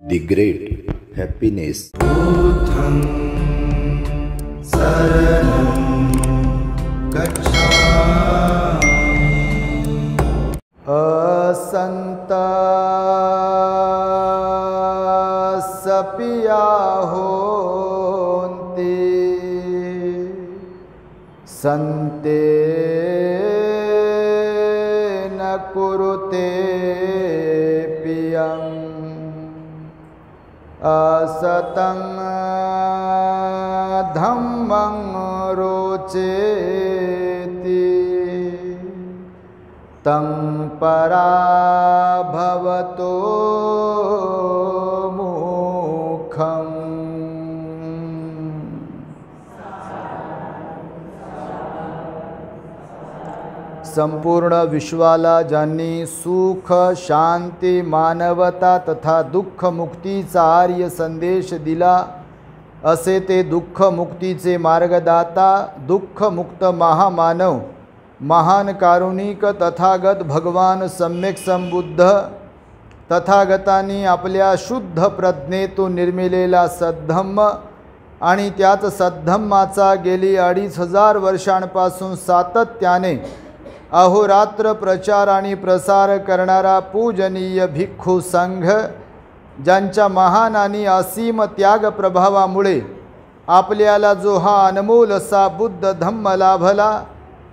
The great happiness. बुद्धं शरणं गच्छामि। असन्तस्सपिया होन्ति सन्ते न कुरुते पियम् असतं धम्मं रोचेति तं पराभवतो मुखम्। संपूर्ण विश्वाला ज्यांनी सुख शांती मानवता तथा दुःख मुक्तीचा आर्य संदेश दिला, असे ते दुःख मुक्तीचे मार्गदाता दुःख मुक्त महामानव महान कारुणिक तथागत भगवान सम्यक संबुद्ध तथागतांनी आपल्या शुद्ध प्रज्ञेतून निर्मिलेला सद्धम्म आणि त्याच सद्धम्माचा गेली 2500 वर्षांपासून सातत्याने अहोरात्र प्रचार आणि प्रसार करणारा पूजनीय भिक्खू संघ, ज्यांच्या महान आणि असीम त्याग प्रभावामुळे आपल्याला जो हा अनमोल असा बुद्ध धम्म लाभला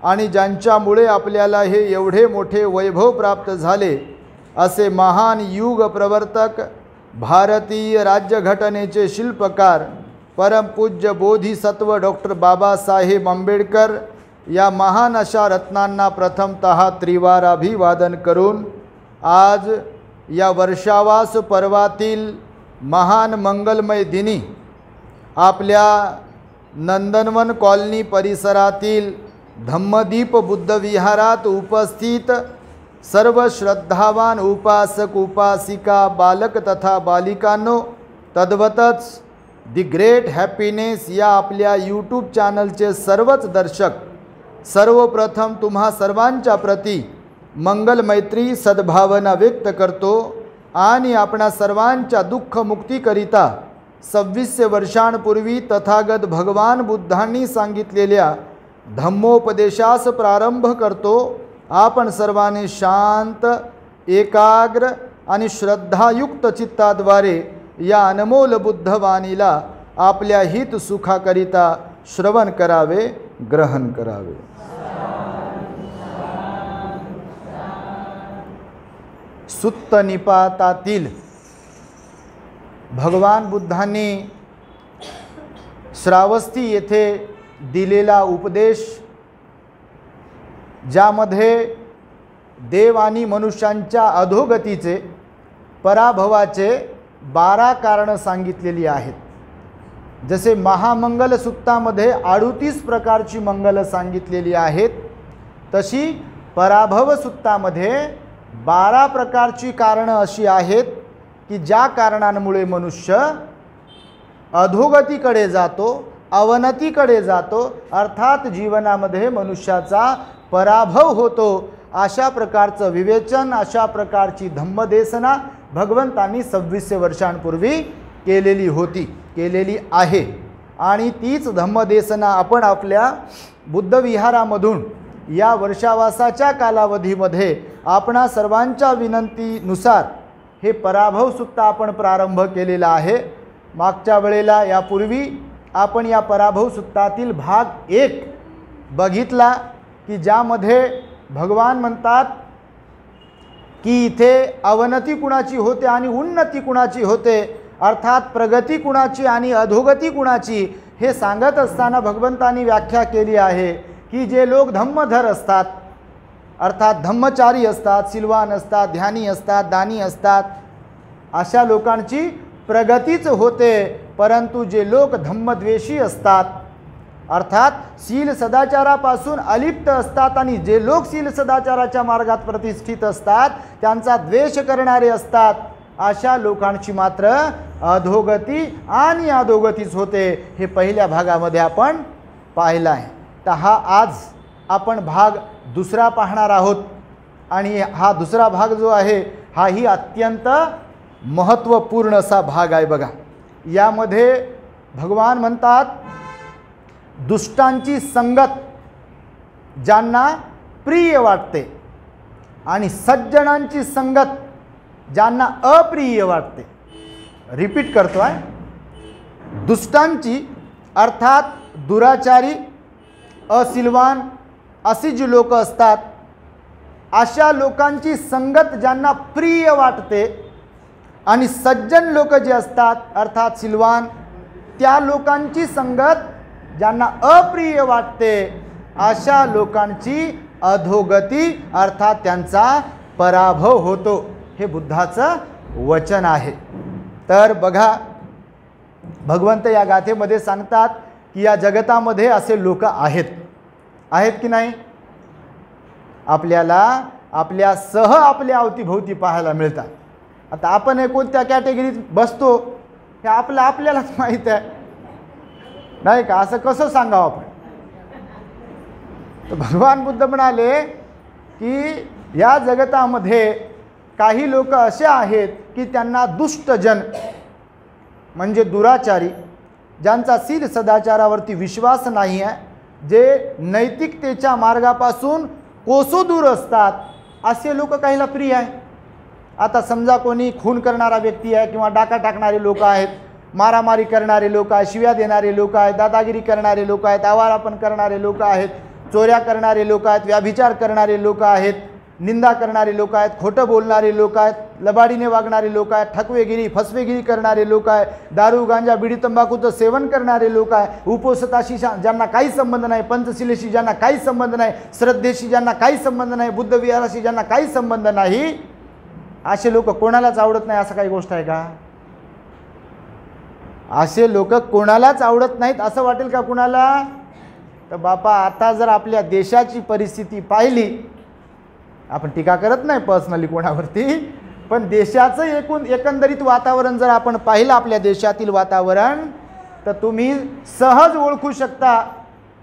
आणि ज्यांच्यामुळे आपल्याला हे एवढे मोठे वैभव प्राप्त झाले, असे महान युग प्रवर्तक भारतीय राज्यघटनेचे शिल्पकार परमपूज्य बोधिसत्व डॉक्टर बाबासाहेब आंबेडकर या महान अशा रत्नांना प्रथमतः त्रिवार अभिवादन करून आज या वर्षावास पर्वातील महान मंगलमय दिनी आपल्या नंदनवन कॉलनी परिसरातील धम्मदीप बुद्ध विहारात उपस्थित सर्व श्रद्धावान उपासक उपासिका बालक तथा बालिकांनो, तद्वतच दी ग्रेट हॅपीनेस या आपल्या यूट्यूब चॅनलचे सर्वच दर्शक, सर्वप्रथम तुम्हा सर्वांच्या प्रती मंगल मैत्री सद्भावना व्यक्त करतो आणि आपणा सर्वांच्या दुःख मुक्तीकरिता 2600 वर्षांपूर्वी तथागत भगवान बुद्धांनी सांगितलेल्या धम्मोपदेशास प्रारंभ करतो। आपण सर्वांनी शांत एकाग्र आणि श्रद्धायुक्त चित्ताद्वारे या अनमोल बुद्धवाणीला आपल्या हित सुखाकरिता श्रवण करावे, ग्रहण करावे। सुत्त निपातातील भगवान बुद्धांनी श्रावस्ती येथे दिलेला उपदेश, ज्यामध्ये देव आणि मनुष्यांच्या अधोगतीचे पराभवाचे 12 कारण सांगितलेली आहेत। जसे महामंगल सुत्तामध्ये 38 प्रकारची मंगल सांगितलेली आहेत, तशी पराभव सुत्तामध्ये 12 प्रकारची कारण अशी आहेत की ज्या कारणांमुळे मनुष्य अधोगतीकडे जातो, अवनतीकडे जातो, अर्थात जीवनामध्ये मनुष्याचा पराभव होतो। अशा प्रकारचं विवेचन, अशा प्रकारची धम्मदेशना भगवंतांनी 2600 वर्षांपूर्वी केलेली आहे। आणि तीच धम्मदेशना आपण आपल्या बुद्ध विहारामधून या वर्षावासाच्या कालावधीमध्ये आपणा सर्वांच्या विनंतीनुसार हे पराभव सुत्ता आपण प्रारंभ केलेला आहे। मागच्या वेळेला यापूर्वी आपण या पराभव सुत्तातील भाग 1 बघितला की ज्यामध्ये भगवान म्हणतात की इथे अवनती कुणाची होते आणि उन्नती कुणाची होते, अर्थात प्रगती कुणाची आणि अधोगती कुणाची, हे सांगत असताना भगवंतांनी व्याख्या केली आहे की जे लोक धम्मधर असतात, अर्थात धम्मचारी असतात, सिलवान असतात, ध्यानी असतात, दानी असतात, अशा लोकांची प्रगतीच होते। परंतु जे लोक धम्मद्वेषी असतात, अर्थात शील सदाचारापासून अलिप्त असतात आणि जे लोक शील सदाचाराच्या मार्गात प्रतिष्ठित असतात, त्यांचा द्वेष करणारे असतात, अशा लोकांची मात्र अधोगती आणि अधोगतीच होते। हे पहिल्या भागामध्ये आपण पाहिलं आहे। तर हा आज आपण भाग दुसरा पाहणार आहोत आणि हा दुसरा भाग जो आहे हाही अत्यंत महत्त्वपूर्ण असा भाग आहे बघा. यामध्ये भगवान म्हणतात दुष्टांची संगत ज्यांना प्रिय वाटते आणि सज्जनांची संगत ज्यांना अप्रिय वाटते. रिपीट करतो आहे. दुष्टांची अर्थात दुराचारी, असिलवान अशी जी लोक असतात अशा लोकांची संगत ज्यांना प्रिय वाटते आणि सज्जन लोक जे असतात अर्थात सिलवान त्या लोकांची संगत ज्यांना अप्रिय वाटते अशा लोकांची अधोगती अर्थात त्यांचा पराभव होतो. हे बुद्धाचं वचन आहे. तर बघा भगवंत या गाथेमध्ये सांगतात की या जगतामध्ये असे लोक आहेत की नाही. आपल्याला आपल्यासह आपल्या अवतीभोवती पाहायला मिळतात. आता आपण कोणत्या कॅटेगरीत बसतो हे आपल्यालाच माहीत आहे नाही का. असं कसं सांगावं आपण. तर भगवान बुद्ध म्हणाले की या जगतामध्ये काही लोक असे आहेत की त्यांना दुष्टजन म्हणजे दुराचारी, ज्यांचा शील सदाचारावरती विश्वास नाही आहे, जे नैतिकतेच्या मार्गापासून कोसो दूर असतात असे लोक काहीला प्रिय आहे. आता समजा कोणी खून करणारा व्यक्ती आहे किंवा डाका टाकणारे लोक आहेत, मारामारी करणारे लोक आहेत, शिव्या देणारे लोक आहेत, दादागिरी करणारे लोक आहेत, आवारापण करणारे लोक आहेत, चोऱ्या करणारे लोक आहेत, व्याभिचार करणारे लोक आहेत, निंदा करणारे लोक आहेत, खोटं बोलणारे लोक आहेत, लबाडीने वागणारे लोक आहेत, ठकवेगिरी फसवेगिरी करणारे लोक आहेत, दारू गांजा बिडी तंबाखूचं सेवन करणारे लोक आहेत, उपवासाशी ज्यांना काही संबंध नाही, पंचशिलेशी ज्यांना काही संबंध नाही, श्रद्धेशी ज्यांना काही संबंध नाही, बुद्ध विहाराशी ज्यांना काही संबंध नाही असे लोक कोणालाच आवडत नाही. असं काही गोष्ट आहे का. असे लोक कोणालाच आवडत नाहीत असं वाटेल का कुणाला. तर बापा आता जर आपल्या देशाची परिस्थिती पाहिली, आपण टीका करत नाही पर्सनली कोणावरती, पण देशाचं एकंदरीत वातावरण जर आपण पाहिलं आपल्या देशातील वातावरण तर तुम्ही सहज ओळखू शकता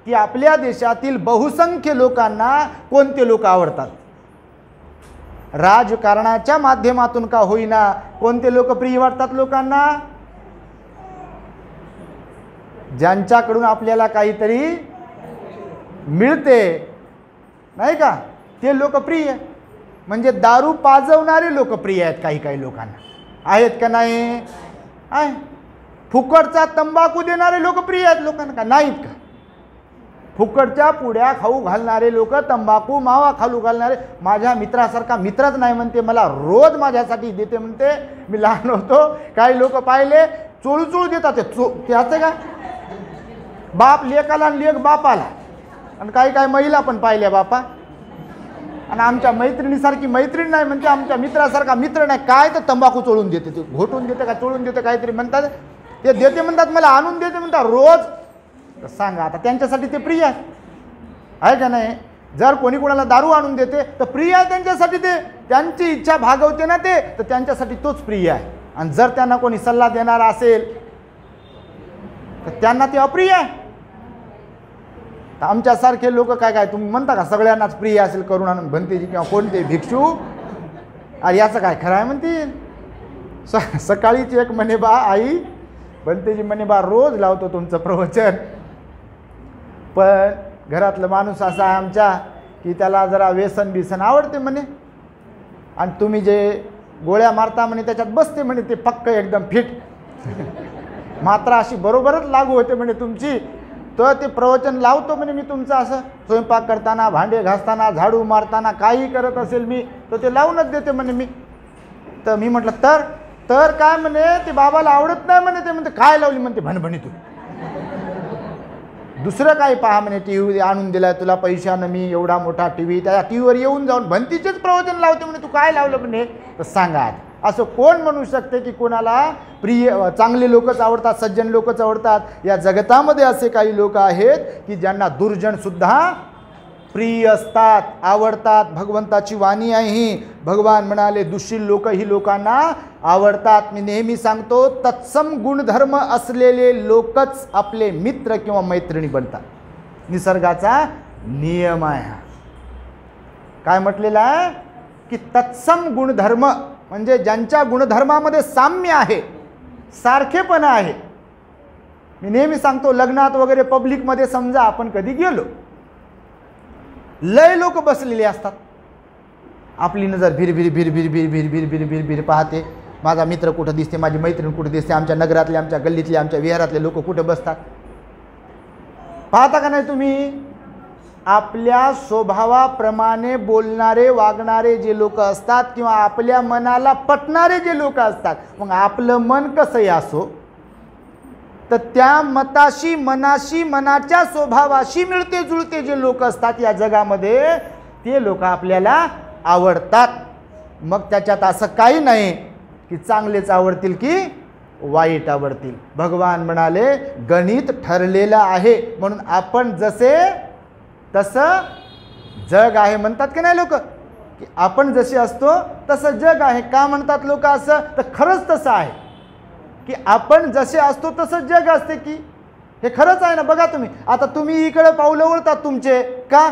की आपल्या देशातील बहुसंख्य लोकांना कोणते लोक आवडतात. राजकारणाच्या माध्यमातून का होईना कोणते लोक प्रिय वाटतात लोकांना. ज्यांच्याकडून आपल्याला काहीतरी मिळते नाही का ते लोकप्रिय. म्हणजे दारू पाजवणारे लोकप्रिय आहेत काही लोकांना, आहेत का नाही. आहे. फुकटचा तंबाखू देणारे लोकप्रिय आहेत लोकांना का नाहीत का. फुकटच्या पुड्या खाऊ घालणारे लोक, तंबाखू मावा खाऊ घालणारे. माझ्या मित्रासारखा मित्रच नाही म्हणते, मला रोज माझ्यासाठी देते म्हणते. मी लहान होतो काही लोक पाहिले चोळू देतात त्याचं का बाप लेकाला आणि लेक बापाला. आणि काही महिला पण पाहिल्या बापा. आणि आमच्या मैत्रिणीसारखी मैत्रीण नाही म्हणते, आमच्या मित्रासारखा मित्र नाही. काय तर तंबाखू चोळून देते, ते घोटून देते का चोळून देते काहीतरी म्हणतात. ते देते म्हणतात, मला आणून देते म्हणतात रोज. तर सांगा आता त्यांच्यासाठी ते प्रिय आहे का नाही. जर कोणी कोणाला दारू आणून देते तर प्रिय आहे त्यांच्यासाठी, ते त्यांची इच्छा भागवते ना ते, तर त्यांच्यासाठी तोच प्रिय आहे. आणि जर त्यांना कोणी सल्ला देणारा असेल तर त्यांना ते अप्रिय आहे. आमच्यासारखे लोक काय तुम्ही म्हणता का सगळ्यांनाच प्रिय असेल करुणानंद भंतेजी किंवा कोणते भिक्षू. अरे याचं काय खरं आहे म्हणतील. सकाळीच एक म्हणे बा आई भंतेजी म्हणे बा रोज लावतो तुमचं प्रवचन, पण घरातलं माणूस असा आहे आमच्या की त्याला जरा व्यसन आवडते म्हणे, आणि तुम्ही जे गोळ्या मारता म्हणे त्याच्यात बसते म्हणे ते पक्क एकदम फिट. मात्रा अशी बरोबरच लागू होते म्हणे तुमची. तर ते प्रवचन लावतो म्हणे मी तुमचं, असं स्वयंपाक करताना, भांडे घासताना, झाडू मारताना, काही करत असेल मी तर ते लावूनच देते म्हणे मी. तर मी म्हटलं तर काय म्हणे ते बाबाला आवडत नाही म्हणे. ते म्हणते काय लावली म्हणते भणभणीतून. दुसरं काही पहा म्हणे, टी व्ही आणून दिलाय तुला पैशानं मी, एवढा मोठा टी व्ही, त्या टी व्हीवर येऊन जाऊन भंतीचेच प्रवचन लावते म्हणे, तू काय लावलं म्हणे. तर सांगा असं कोण म्हणू शकते की कोणाला प्रिय चांगले लोकच आवडतात, सज्जन लोकच आवडतात. या जगतामध्ये असे काही लोक आहेत की ज्यांना दुर्जन सुद्धा प्रिय असतात, आवडतात. भगवंताची वाणी आहे ही. भगवान म्हणाले दुष्शील लोक ही लोकांना आवडतात. मी नेहमी सांगतो तत्सम गुणधर्म असलेले लोकच आपले मित्र किंवा मैत्रिणी बनतात. निसर्गाचा नियम आहे. काय म्हटलेला आहे की तत्सम गुणधर्म म्हणजे ज्यांच्या गुणधर्मामध्ये साम्य आहे, सारखेपणा आहे. मी नेहमी सांगतो, लग्नात वगैरे पब्लिकमध्ये समजा आपण कधी गेलो, लय लोक बसलेले असतात, आपली नजर भिर भिर भिर भिर भिर भिर भिर भिर भिर भिर पाहते, माझा मित्र कुठं दिसते, माझी मैत्रीण कुठं दिसते, आमच्या नगरातले, आमच्या गल्लीतले, आमच्या विहारातले लोक कुठं बसतात. पाहता का नाही तुम्ही? आपल्या स्वभावाप्रमाणे बोलणारे वागणारे जे लोक असतात किंवा आपल्या मनाला पटणारे जे लोक असतात, मग आपलं मन कसंही असो, तर त्या मताशी, मनाशी, मनाच्या स्वभावाशी मिळते जुळते जे लोक असतात या जगामध्ये, ते लोक आपल्याला आवडतात. मग त्याच्यात असं काही नाही की चांगलेच आवडतील की वाईट आवडतील. भगवान म्हणाले गणित ठरलेलं आहे, म्हणून आपण जसे तसं जग आहे म्हणतात की नाही लोक, की आपण जसे असतो तसं जग आहे. का म्हणतात लोक असं? तर खरंच तसं आहे की आपण जसे असतो तसं जग असते की. हे खरंच आहे ना. बघा तुम्ही, आता तुम्ही इकडे पावलं वळतात तुमचे, का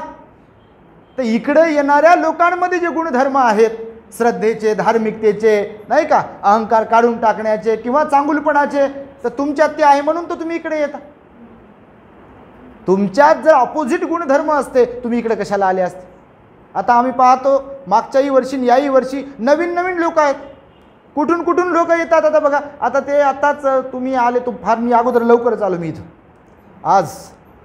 तर इकडे येणाऱ्या लोकांमध्ये जे गुणधर्म आहेत, श्रद्धेचे, धार्मिकतेचे, नाही का, अहंकार काढून टाकण्याचे किंवा चांगुलपणाचे, तर तुमच्यात ते आहे म्हणून तर तुम्ही इकडे येता. तुमच्यात जर ऑपोजिट गुणधर्म असते, तुम्ही इकडे कशाला आले असते? आता आम्ही पाहतो मागच्याही वर्षी याही वर्षी नवीन नवीन लोक आहेत, कुठून कुठून लोक येतात. आता बघा, आता ते आताच तुम्ही आले, तो फार मी अगोदर लवकरच आलो. मी इथं आज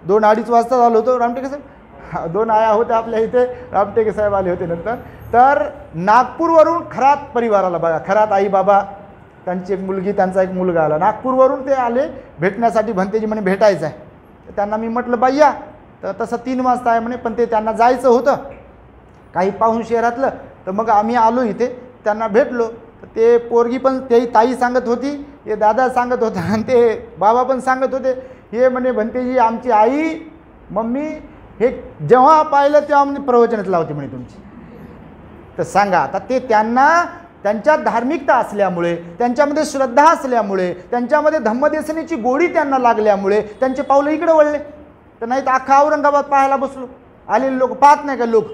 2-2:30 वाजता आलो होतो. रामटेके साहेब 2 आया होते आपल्या इथे, रामटेके साहेब आले होते नंतर. तर नागपूरवरून खरात परिवाराला बघा, खरात आई बाबा, त्यांची एक मुलगी, त्यांचा एक मुलगा आला. नागपूरवरून ते आले भेटण्यासाठी. भंतेजी म्हणे भेटायचं आहे. तर त्यांना मी म्हटलं बाई या, तर तसं 3 वाजता आहे म्हणे, पण ते त्यांना जायचं होतं काही पाहून शहरातलं. तर मग आम्ही आलो इथे, त्यांना भेटलो. तर ते पोरगी पण, ते ताई सांगत होती, ते दादा सांगत होता, आणि ते बाबा पण सांगत होते. हे म्हणे भंतेजी आमची आई मम्मी हे जेव्हा पाहिलं तेव्हा म्हणजे प्रवचनच लावते म्हणे तुमची. तर सांगा आता, ते त्यांना त्यांच्यात धार्मिकता असल्यामुळे, त्यांच्यामध्ये श्रद्धा असल्यामुळे, त्यांच्यामध्ये धम्मदेसनीची गोडी त्यांना लागल्यामुळे त्यांचे पावलं इकडे वळले. तर नाही तर अख्खा औरंगाबाद पाहायला बसलो, आलेले लोक पाहत नाही का लोक.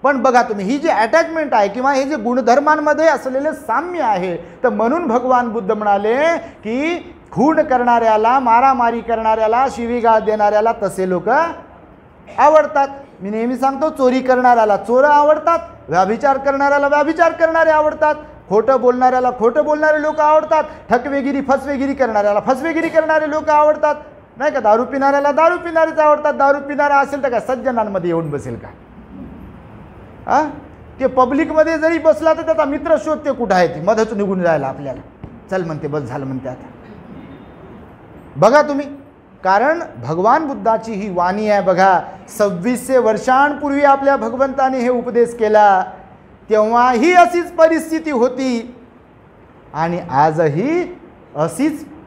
पण बघा तुम्ही, ही जी अटॅचमेंट आहे किंवा हे जे गुणधर्मांमध्ये असलेले साम्य आहे, तर म्हणून भगवान बुद्ध म्हणाले की खून करणाऱ्याला, मारामारी करणाऱ्याला, शिवीगाळ देणाऱ्याला तसे लोक आवडतात. मी नेहमी सांगतो, चोरी करणाऱ्याला चोर आवडतात, व्याभिचार करणाऱ्याला व्याभिचार करणारे आवडतात, खोटं बोलणाऱ्याला खोटं बोलणारे लोक आवडतात, ठकवेगिरी फसवेगिरी करणाऱ्याला फसवेगिरी करणारे लोक आवडतात, नाही का. दारू पिणाऱ्याला दारू पिणारेच आवडतात. दारू पिणारा असेल तर काय सज्जनांमध्ये येऊन बसेल का? ते पब्लिकमध्ये जरी बसला तर त्याचा मित्र शोधते कुठं आहे, ती मधच निघून जायला आपल्याला. चल म्हणते, बस झालं म्हणते. आता बघा तुम्ही, कारण भगवान बुद्धाची ही वाणी आहे. बघा, 2600 वर्षांपूर्वी आपल्या भगवंताने हे उपदेश केला, तेव्हाही अशीच परिस्थिती होती आणि आजही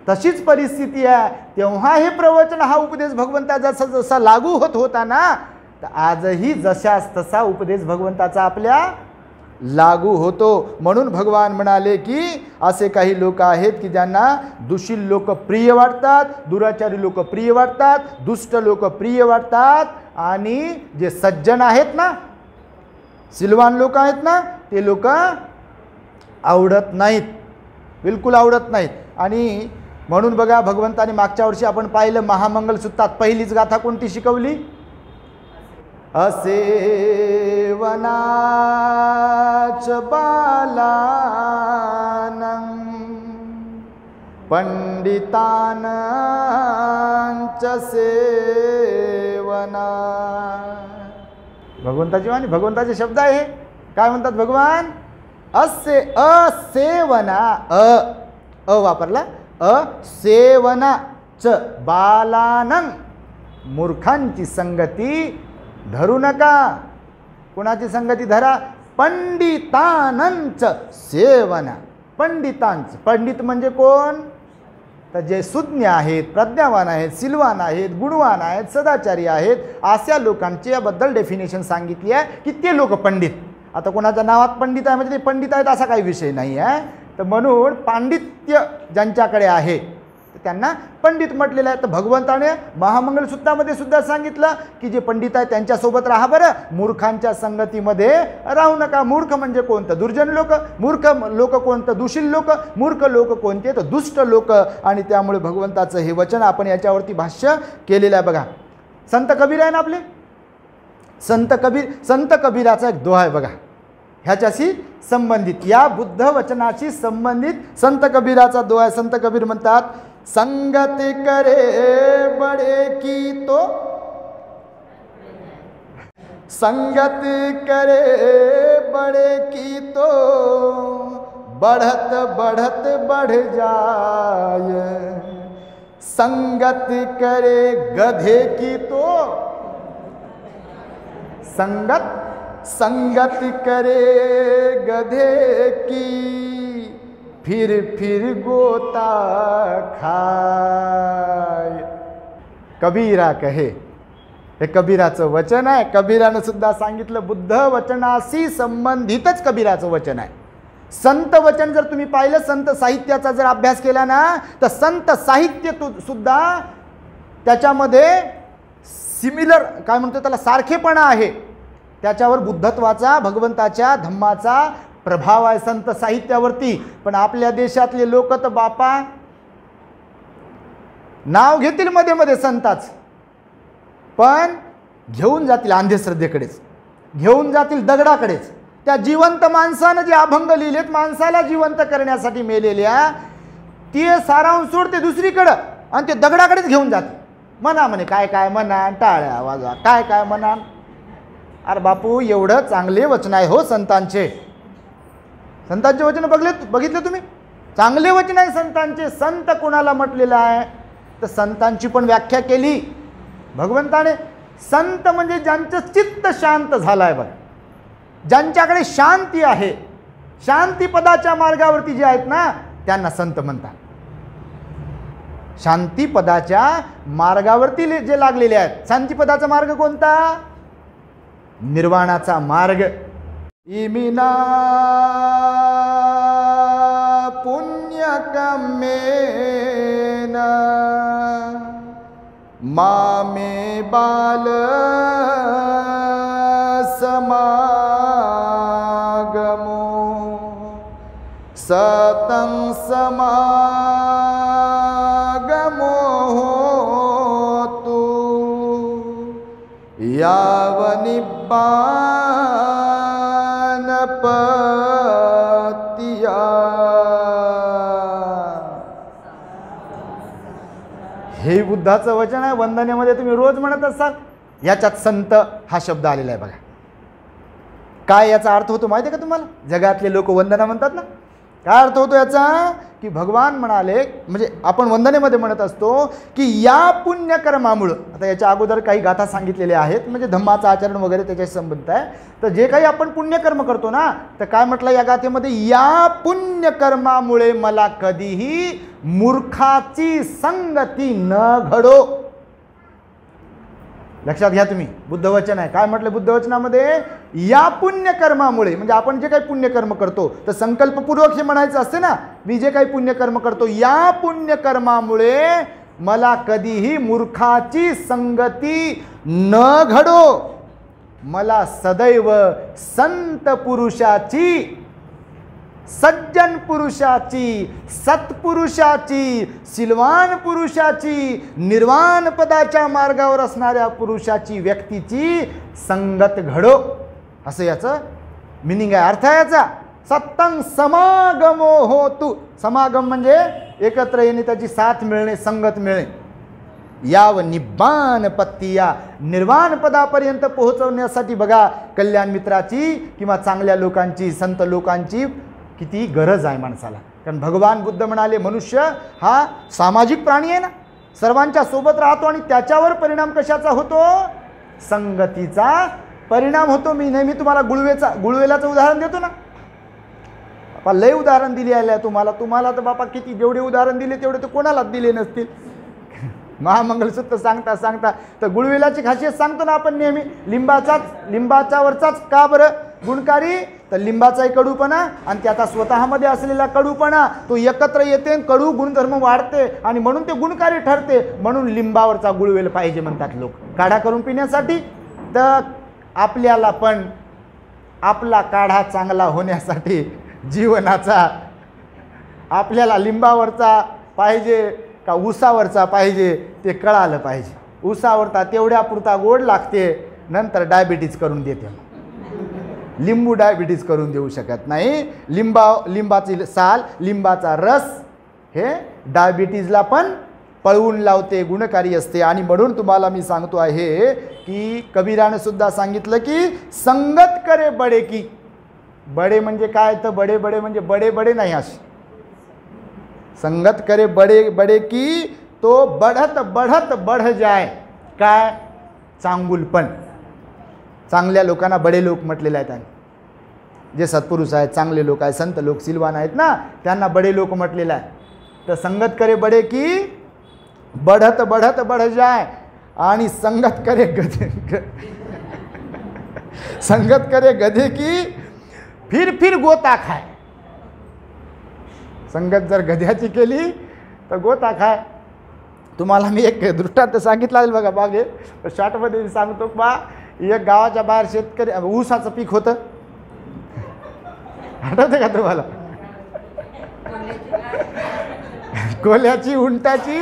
तशीच परिस्थिती आहे. तेव्हा हे प्रवचन, हा उपदेश भगवंता जसा लागू होत होता ना, तर आजही जशाच तसा उपदेश भगवंताचा आपल्या लागू होतो. म्हणून भगवान म्हणाले की असे काही लोक आहेत की ज्यांना दुशील लोक प्रिय वाटतात, दुराचारी लोक प्रिय वाटतात, दुष्ट लोक प्रिय वाटतात, आणि जे सज्जन आहेत ना, सिलवान लोक आहेत ना, ते लोक आवडत नाहीत, बिलकुल आवडत नाहीत. आणि म्हणून बघा, भगवंताने मागच्या वर्षी आपण पाहिलं, महामंगल सूत्रात पहिलीच गाथा कोणती शिकवली? असेवनाच बालानं पंडितानांच सेवना. भगवंताची वाणी, भगवंताचे शब्द आहे. काय म्हणतात भगवान? असेवना, अ वापरला, असेवनाच बालानं, मूर्खांची संगती धरू नका. कोणाची संगती धरा? पंडितांच सेवना. पंडितांच, पंडित म्हणजे कोण? तर जे सुज्ञ आहेत, प्रज्ञावान आहेत, सिलवान आहेत, गुणवान आहेत, सदाचारी आहेत, अशा लोकांची याबद्दल डेफिनेशन सांगितली आहे की ते लोक पंडित. आता कोणाच्या नावात पंडित आहे म्हणजे ते पंडित आहेत असा काही विषय नाही आहे. तर म्हणून पांडित्य ज्यांच्याकडे आहे त्यांना पंडित म्हटलेलं आहे. तर भगवंताने महामंगलसूत्रामध्ये सुद्धा सांगितलं की जे पंडित आहे त्यांच्यासोबत राहा बरं, मूर्खांच्या संगतीमध्ये राहू नका. मूर्ख म्हणजे कोणतं? दुर्जन लोक. मूर्ख लोक कोणतं? दुशील लोक. मूर्ख लोक कोणते? तर दुष्ट लोक. आणि त्यामुळे भगवंताचं हे वचन आपण याच्यावरती भाष्य केलेलं आहे. बघा, संत कबीर आहे ना आपले, संत कबीराचा एक दोहा आहे बघा, ह्याच्याशी संबंधित, या बुद्ध वचनाशी संबंधित संत कबीराचा दोहा आहे. संत कबीर म्हणतात, संगत करे बड़े की तो, संगत करे बड़े की तो बढ़त बढ़त बढ़ जाए, संगत करे गधे की तो, संगत करे गधे की फिर गोता खाय. कबीरा कहे, हे कबीराचं वचन आहे. कबीरानं सुद्धा सांगितलं, बुद्ध वचनाशी संबंधितच कबीराचं वचन आहे. संत वचन जर तुम्ही पाहिलं, संत साहित्याचा जर अभ्यास केला ना, तर संत साहित्य सुद्धा त्याच्यामध्ये सिमिलर, काय म्हणतो त्याला, सारखेपणा आहे. त्याच्यावर बुद्धत्वाचा, भगवंताच्या धम्माचा प्रभाव आहे संत साहित्यावरती. पण आपल्या देशातले लोक तर बापा नाव घेतील मध्ये मध्ये संताच, पण घेऊन जातील अंधश्रद्धेकडेच, घेऊन जातील दगडाकडेच. त्या जिवंत माणसानं जे अभंग लिहिलेत, माणसाला जिवंत करण्यासाठी मेलेल्या, ते सारांश सोडते दुसरीकडं आणि ते दगडाकडेच घेऊन जाते. म्हणा म्हणे काय काय म्हणा, टाळ्या वाजवा, काय काय म्हणा. अरे बापू, एवढं चांगले वचन आहे हो संतांचे. संतांचे वचन बघितले तुम्ही? चांगले वचन आहे संतांचे. संत कोणाला म्हटलेलं आहे? तर संतांची पण व्याख्या केली भगवंताने. संत म्हणजे ज्यांचं चित्त शांत झालं आहे बघा, ज्यांच्याकडे शांती आहे, शांती पदाच्या मार्गावरती जे आहेत ना, त्यांना संत म्हणतात. शांती पदाच्या मार्गावरती जे लागलेले आहेत. शांती पदाचा मार्ग कोणता? निर्वाणाचा मार्ग. इमिना पुण्य कमेन मामे बाल समागमो सतं समागमो होतु यावनिब्बानपत्या. हे बुद्धाचं वचन आहे. वंदनेमध्ये तुम्ही रोज म्हणत असाल. याच्यात संत हा शब्द आलेला आहे बघा. काय याचा अर्थ होतो माहिती आहे का तुम्हाला? जगातले लोक वंदना म्हणतात ना, काय अर्थ होतो याचा? की भगवान म्हणाले, म्हणजे आपण वंदनेमध्ये म्हणत असतो की या पुण्यकर्मामुळं, आता याच्या अगोदर काही गाथा सांगितलेल्या आहेत, म्हणजे धम्माचं आचरण वगैरे त्याच्याशी संबंधित आहे. तर जे काही आपण पुण्यकर्म करतो ना, तर काय म्हटलं या गाथेमध्ये? या पुण्यकर्मामुळे मला कधीही मूर्खाची संगती न घडो. लक्षात घ्या तुम्ही, बुद्धवचन आहे. काय म्हटलं बुद्धवचनामध्ये? या पुण्यकर्मामुळे, म्हणजे आपण जे काही पुण्यकर्म करतो, तर संकल्पपूर्वक हे म्हणायचं असते ना, मी जे काही पुण्यकर्म करतो, या पुण्यकर्मामुळे मला कधीही मूर्खाची संगती न घडो. मला सदैव संत पुरुषाची, सज्जन पुरुषाची, सत्पुरुषाची, सिलवान पुरुषाची, निर्वाण पदाच्या मार्गावर असणाऱ्या पुरुषाची, व्यक्तीची संगत घडो, असं याचं मिनिंग आहे, अर्थ आहे याचा. सत्तं समागमो होतु. समागम म्हणजे एकत्र येणे, त्याची साथ मिळणे, संगत मिळणे. याव निब्बान पत्तिया, निर्वाण पदापर्यंत पोहोचवण्यासाठी बघा कल्याण मित्राची किंवा चांगल्या लोकांची, संत लोकांची किती गरज आहे माणसाला. कारण भगवान बुद्ध म्हणाले, मनुष्य हा सामाजिक प्राणी आहे ना, सर्वांच्या सोबत राहतो आणि त्याच्यावर परिणाम कशाचा होतो? संगतीचा परिणाम होतो. मी नेहमी तुम्हाला गुळवेलाचं उदाहरण देतो ना. बापा लय उदाहरण दिली आहे तुम्हाला तर बापा किती, जेवढे उदाहरण दिले तेवढे तर कोणालाच दिले नसतील. महामंगलसूत्र सांगता सांगता तर गुळवेलाची खासियत सांगतो ना आपण नेहमी. लिंबाच्यावरचाच का बरं गुणकारी? तर लिंबाचाही कडूपणा आणि त्याचा स्वतःमध्ये असलेला कडूपणा तो एकत्र येते, कडू गुणधर्म वाढते आणि म्हणून ते गुणकारी ठरते. म्हणून लिंबावरचा गुळवेल पाहिजे म्हणतात लोक काढा करून पिण्यासाठी. तर आपल्याला पण आपला काढा चांगला होण्यासाठी जीवनाचा आपल्याला लिंबावरचा पाहिजे का उसावरचा पाहिजे ते कळालं पाहिजे. उसावरचा तेवढ्या पुरता गोड लागते, नंतर डायबिटीज करून देते. लिंबू डायबिटीज करून देऊ शकत नाही. लिंबाची साल, लिंबाचा रस हे डायबिटीजला पण पळवून लावते, गुणकारी असते. आणि म्हणून तुम्हाला मी सांगतो आहे की कबीरानं सुद्धा सांगितलं की संगत करे बडे की. बडे म्हणजे काय, तर बडे बडे म्हणजे बडे बडे नाही, अशी संगत करे बडे बडे की तो बढ़त बढ़त बढ़ जाय. काय चांगुलपण. चांगल्या लोकांना बडे लोक म्हटलेले आहेत. जे सत्पुरुष आहेत, चांगले लोक आहेत, संत लोक, सिलवान आहेत ना, त्यांना बडे लोक म्हटलेलं आहे. तर संगत करे बडे की बढ़त बढ़त बढ़ जाय. आणि संगत करे गधे संगत करे गधे की फिर गोता खाय. संगत जर गध्याची केली तर गोता खाय. तुम्हाला मी एक दृष्टांत सांगितला आहे बघा मागे, शॉर्टमध्ये सांगतो बा. एक गावाच्या बाहेर शेतकरी ऊसाचं पीक होतं, आठवतं का तुम्हाला? कोल्याची, उंटाची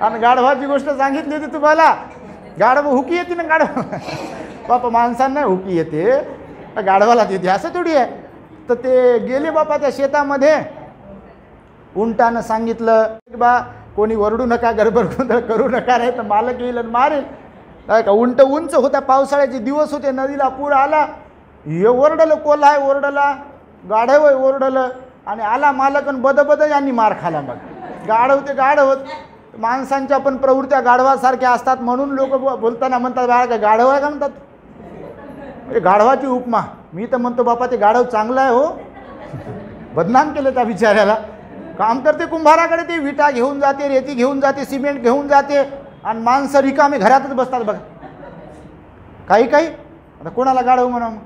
आणि गाढवाची गोष्ट सांगितली होती तुम्हाला. गाढव हुकी येते ना, गाढव बापा माणसांना हुकी येते, गाढवालाच येते असं थोडी आहे. तर ते गेले बापा त्या शेतामध्ये. उंटानं सांगितलं बा कोणी वरडू नका, गडबड गोंधळ करू नका, नाही तर मालक येईल आणि मारेल. नाही का, उंट उंच होत्या, पावसाळ्याचे दिवस होते, नदीला पूर आला. हे ओरडलं, कोल्हा आहे ओरडला, गाढव आहे ओरडलं, आणि आला मालक आणि बद यांनी मार खाला. मग गाढव ते गाढव, माणसांच्या पण प्रवृत्त्या गाढवासारख्या असतात. म्हणून लोक बोलताना म्हणतात बाळा काय गाढव आहे का म्हणतात. गाढवाची उपमा. मी तर म्हणतो बापा ते गाढव चांगलं आहे हो. बदनाम केलं त्या बिचाऱ्याला. काम करते कुंभाराकडे, ते विटा घेऊन जाते, रेती घेऊन जाते, सिमेंट घेऊन जाते, आणि माणसं रिकामे घरातच बसतात बघा. काही आता कोणाला गाढव म्हणावं.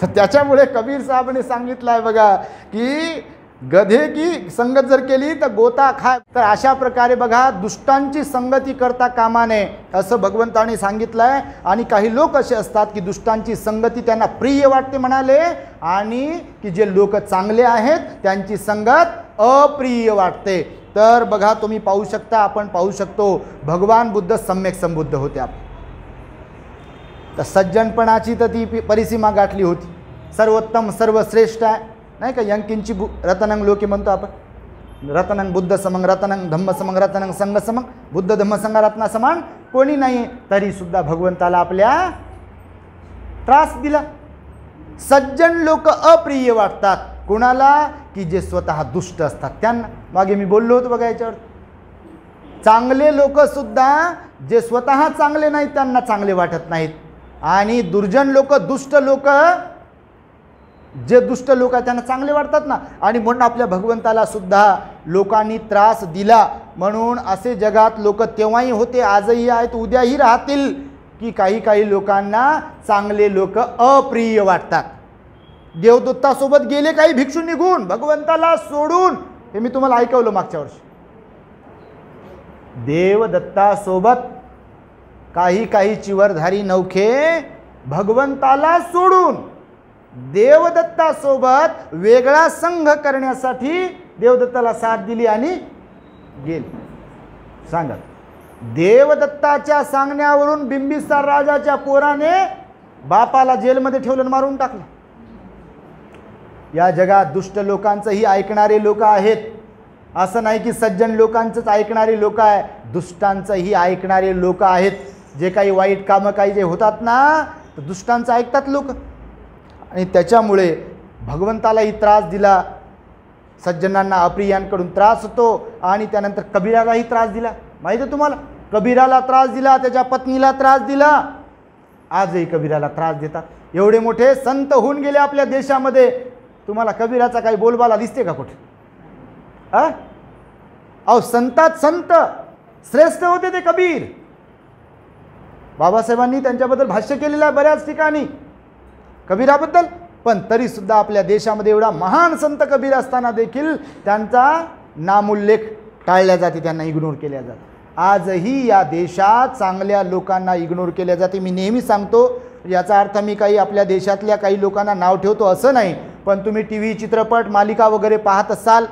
तर त्याच्यामुळे कबीर साहेबांनी सांगितलं आहे बघा की गधे की संगत जर केली तर गोता खाय. तर अशा प्रकारे बघा दुष्टांची संगती करता कामा नये असं भगवंतांनी सांगितलं आहे. आणि काही लोक असे असतात की दुष्टांची संगती त्यांना प्रिय वाटते म्हणाले, आणि की जे लोक चांगले आहेत त्यांची संगत अप्रिय वाटते. तर बघा तुम्ही पाहू शकता, आपण पाहू शकतो भगवान बुद्ध सम्यक संबुद्ध होते. तर सज्जनपणाची तर ती परिसीमा गाठली होती. सर्वोत्तम सर्वश्रेष्ठ आहे नाही का. यंकिंची रतनंग लोके म्हणतो आपण. रतनंग बुद्ध समंग, रतनंग धम्म समंग, रतनंग संघ समंग, बुद्ध धम्म संघ रत्ना समान कोणी नाही. तरी सुद्धा भगवंताला आपल्या त्रास दिला. सज्जन लोक अप्रिय वाटतात. कोणाला? की जे स्वतः दुष्ट असतात त्यांना. मागे मी बोललो होतो बघा याच्यावर. चांगले लोक सुद्धा जे स्वतः चांगले नाहीत त्यांना चांगले वाटत नाहीत. आणि दुर्जन लोक, दुष्ट लोक, जे दुष्ट लोक आहेत त्यांना चांगले वाटतात ना. आणि म्हणून आपल्या भगवंताला सुद्धा लोकांनी त्रास दिला. म्हणून असे जगात लोक तेव्हाही होते, आजही आहेत, उद्याही राहतील, की काही लोकांना चांगले लोक अप्रिय वाटतात. देवदत्तासोबत गेले काही भिक्षू निघून भगवंताला सोडून. हे मी तुम्हाला ऐकवलं मागच्या वर्षी. देवदत्तासोबत काही चिवरधारी नौखे भगवंताला सोडून देवदत्तासोबत वेगळा संघ करण्यासाठी देवदत्ताला साथ दिली आणि गेली. सांगा, देवदत्ताच्या सांगण्यावरून बिंबिसार राजाच्या पोराने बापाला जेलमध्ये ठेवलं, मारून टाकलं. या जगात दुष्ट लोकांचंही ऐकणारे लोक आहेत. असं नाही की सज्जन लोकांचंच ऐकणारे लोक आहे, दुष्टांचंही ऐकणारे लोक आहेत. जे काही वाईट कामं काही जे होतात ना, तर दुष्टांचं ऐकतात लोक. आणि त्याच्यामुळे भगवंतालाही त्रास दिला, सज्जनांना अप्रियांकडून त्रास होतो. आणि त्यानंतर कबीरालाही त्रास दिला. माहिती आहे तुम्हाला, कबीराला त्रास दिला, त्याच्या पत्नीला त्रास दिला. आजही कबीराला त्रास देतात. एवढे मोठे संत होऊन गेले आपल्या देशामध्ये. तुम्हाला कबीराचा काही बोलबाला दिसते का कुठे? अहो संतात संत श्रेष्ठ होते ते कबीर. बाबासाहेबांनी त्यांच्याबद्दल भाष्य केलेलं आहे बऱ्याच ठिकाणी. कबीराबद्दल, पण तरीसुद्धा आपल्या देशामध्ये एवढा महान संत कबीर असताना देखील त्यांचा नामोल्लेख टाळल्या जाते, त्यांना इग्नोर केल्या जाते. आजही या देशात चांगल्या लोकांना इग्नोर केल्या जाते. मी नेहमी सांगतो, याचा अर्थ मी काही आपल्या देशातल्या काही लोकांना नाव ठेवतो असं नाही, पण तुम्ही टी व्ही, चित्रपट, मालिका वगैरे पाहत असाल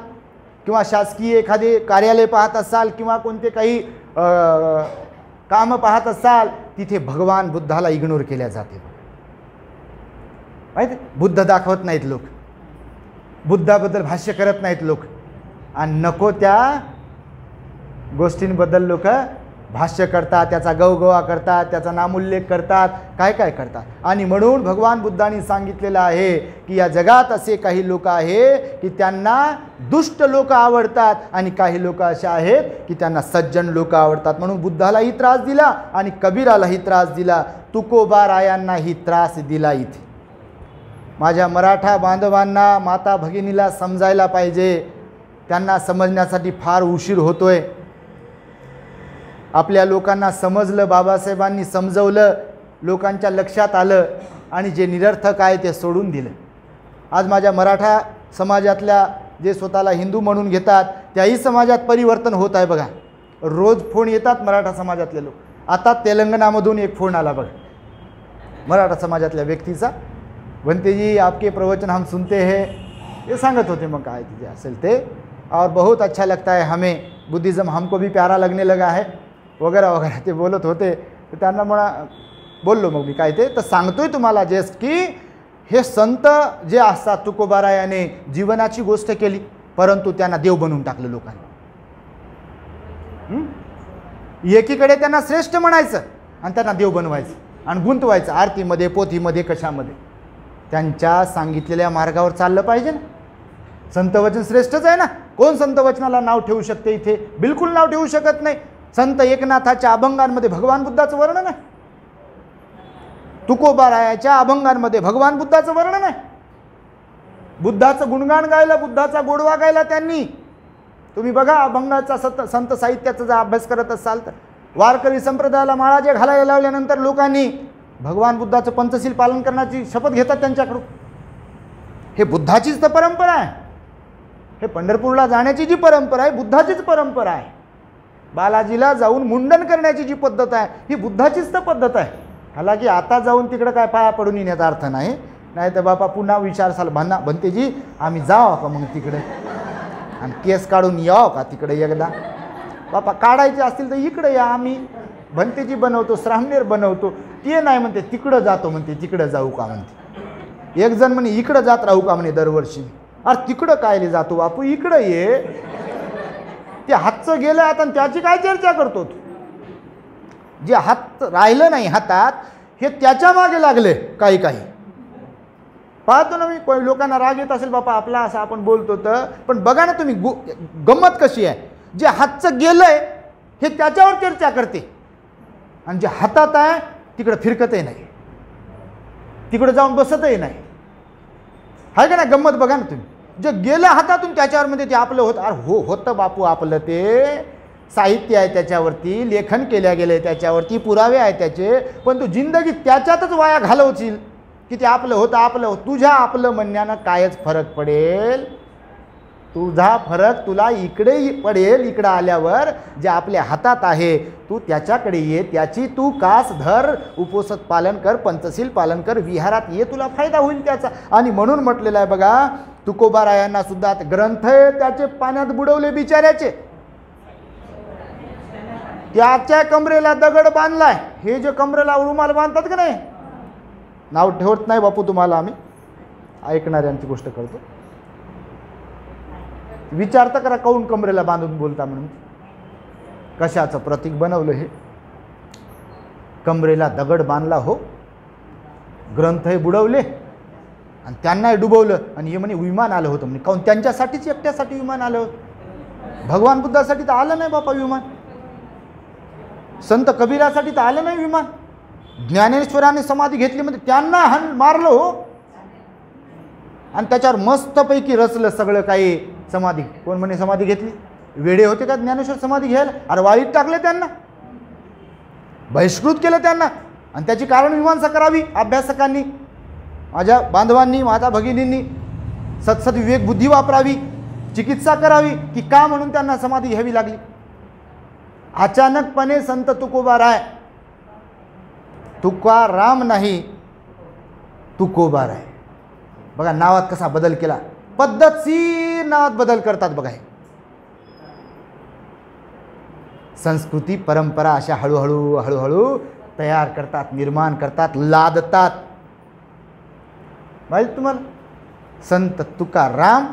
किंवा शासकीय एखादे कार्यालय पाहत असाल किंवा कोणते काही कामं पाहत असाल, तिथे भगवान बुद्धाला इग्नोर केल्या जाते. माहिती, बुद्ध दाखवत नाहीत लोक, बुद्धाबद्दल भाष्य करत नाहीत लोक, आणि नको त्या गोष्टींबद्दल लोक भाष्य करतात, त्याचा गवगवा करतात, त्याचा नामोल्लेख करतात, काय काय करतात. आणि म्हणून भगवान बुद्धांनी सांगितलेलं आहे की या जगात असे काही लोक आहे की त्यांना दुष्ट लोक आवडतात आणि काही लोक असे आहेत की त्यांना सज्जन लोक आवडतात. म्हणून बुद्धालाही त्रास दिला आणि कबीरालाही त्रास दिला, तुकोबारायांनाही त्रास दिला. इथे माझ्या मराठा बांधवांना, माता भगिनीला समजायला पाहिजे, त्यांना समजण्यासाठी फार उशीर होतोय. आपल्या लोकांना समजलं, बाबासाहेबांनी समजवलं, लोकांच्या लक्षात आलं आणि जे निरर्थक आहे ते सोडून दिलं. आज माझ्या मराठा समाजातल्या जे स्वतःला हिंदू म्हणून घेतात त्याही समाजात परिवर्तन होत आहे. बघा, रोज फोन येतात मराठा समाजातले लोक. आता तेलंगणामधून एक फोन आला बघा मराठा समाजातल्या व्यक्तीचा, बनतेजी आपके प्रवचन हम सुनते हैं, ये सांगत होते. मग काय तिथे असेल ते, और बहुत अच्छा लगता है हमें, बुद्धिज़्म हमको भी प्यारा लगने लगा है वगैरे वगैरे ते बोलत होते. तर त्यांना म्हणा बोललो मग मी काय ते तर सांगतोय तुम्हाला जस्ट की हे संत जे असतात, तुकोबारायाने जीवनाची गोष्ट केली परंतु त्यांना देव बनवून टाकलं लोकांनी. एकीकडे त्यांना श्रेष्ठ म्हणायचं आणि त्यांना देव बनवायचं आणि गुंतवायचं आरतीमध्ये, पोथीमध्ये, कशामध्ये. त्यांच्या सांगितलेल्या मार्गावर चाललं पाहिजे ना. संतवचन श्रेष्ठच आहे ना. कोण संतवचनाला नाव ठेवू शकते इथे? बिलकुल नाव ठेवू शकत नाही. संत एकनाथाच्या अभंगांमध्ये भगवान बुद्धाचं वर्णन आहे, तुकोबारायाच्या अभंगांमध्ये भगवान बुद्धाचं वर्णन आहे. बुद्धाचं गुणगान गायलं, बुद्धाचा गोडवा गायला त्यांनी. तुम्ही बघा अभंगाचा संत साहित्याचा जर अभ्यास करत असाल तर वारकरी संप्रदायाला माळा जे घालायला लावल्यानंतर लोकांनी भगवान बुद्धाचं पंचशील पालन करण्याची शपथ घेतात त्यांच्याकडून. हे बुद्धाचीच तर परंपरा आहे. हे पंढरपूरला जाण्याची जी परंपरा आहे बुद्धाचीच परंपरा आहे. बालाजीला जाऊन मुंडन करण्याची जी पद्धत आहे ही बुद्धाचीच तर पद्धत आहे. हालाकी आता जाऊन तिकडं काय पाया पडून येण्याचा अर्थ नाही. नाही तर बापा पुन्हा विचारसाल भंतेजी आम्ही जावं का मग तिकडे आणि केस काढून यावं का तिकडे एकदा? बापा काढायचे असतील तर इकडे या, आम्ही भंतेजी बनवतो, श्रामणेर बनवतो. ते नाही म्हणते तिकडं जातो म्हणते, तिकडं जाऊ का म्हणते. एक जण म्हणे इकडं जात राहू का म्हणे दरवर्षी. अरे तिकडं कायले जातो बापू, इकडं ये. ते हातचं गेलं आता त्याची काय चर्चा करतो तू? जे हात राहिलं नाही हातात हे त्याच्या मागे लागले काही काही. पाहतो ना मी लोकांना राग येत असेल बापा आपला असं आपण बोलतो तर, पण बघा ना तुम्ही गंमत कशी आहे. जे हातचं गेलंय हे त्याच्यावर चर्चा करते आणि जे हातात आहे तिकडं फिरकतही नाही, तिकडं जाऊन बसतही नाही. आहे का ना गंमत? बघा ना तुम्ही, जे गेलं हातातून त्याच्यावर मध्ये ते आपलं होतं. अरे हो होतं बापू आपलं, ते साहित्य आहे त्याच्यावरती, लेखन केल्या गेले त्याच्यावरती, पुरावे आहे त्याचे, पण तू जिंदगी त्याच्यातच वाया घालवशील की ते आपलं होतं आपलं होतं. तुझ्या आपलं म्हणण्यानं कायच फरक पडेल? तुझा फरक तुला इकडे पडेल. इकडं आल्यावर जे आपल्या हातात आहे तू त्याच्याकडे ये, त्याची तू कास धर, उपोषण पालन कर, पंचशील पालन कर, विहारात ये, तुला फायदा होईल त्याचा. आणि म्हणून म्हटलेलं आहे बघा तुकोबारायांना सुद्धा ग्रंथ त्याचे पाण्यात बुडवले बिचाऱ्याचे, त्याच्या कमरेला दगड बांधलाय. हे जे कमरेला रुमाल बांधतात का नाही, नाव ठेवत नाही बापू तुम्हाला, आम्ही ऐकणाऱ्यांची गोष्ट करतो. विचारता करा काऊन कमरेला बांधून बोलता म्हणून. कशाचं प्रतीक बनवलं हे? कमरेला दगड बांधला हो, ग्रंथ हे बुडवले आणि त्यांनाही डुबवलं. आणि हे म्हणे विमान आलं होतं म्हणे. काऊन? त्यांच्यासाठीच एकट्यासाठी विमान आलं होतं. भगवान बुद्धासाठी तर आलं नाही बापा विमान, संत कबीरासाठी तर आलं नाही विमान. ज्ञानेश्वराने समाधी घेतली म्हणजे त्यांना मारलं हो, आणि त्याच्यावर मस्तपैकी रचलं सगळं काही. समाधी कोण म्हणे समाधी घेतली? वेडे होते का ज्ञानेश्वर समाधी घ्यायला? अरे वाळीत टाकले त्यांना, बहिष्कृत केलं त्यांना. आणि त्याची कारण मीमांसा करावी अभ्यासकांनी. माझ्या बांधवांनी, माझ्या भगिनींनी सत्सद विवेक बुद्धी वापरावी, चिकित्सा करावी की का म्हणून त्यांना समाधी घ्यावी लागली. अचानकपणे संत तुकोबाराय, तुकाराम नाही तुकोबाराय. बघा नावात कसा बदल केला, पद्धतशीर नावात बदल करतात बघा. हे संस्कृती परंपरा अशा हळूहळू हळूहळू तयार करतात, निर्माण करतात, लादतात. माहिती तुम्हाला संत तुकाराम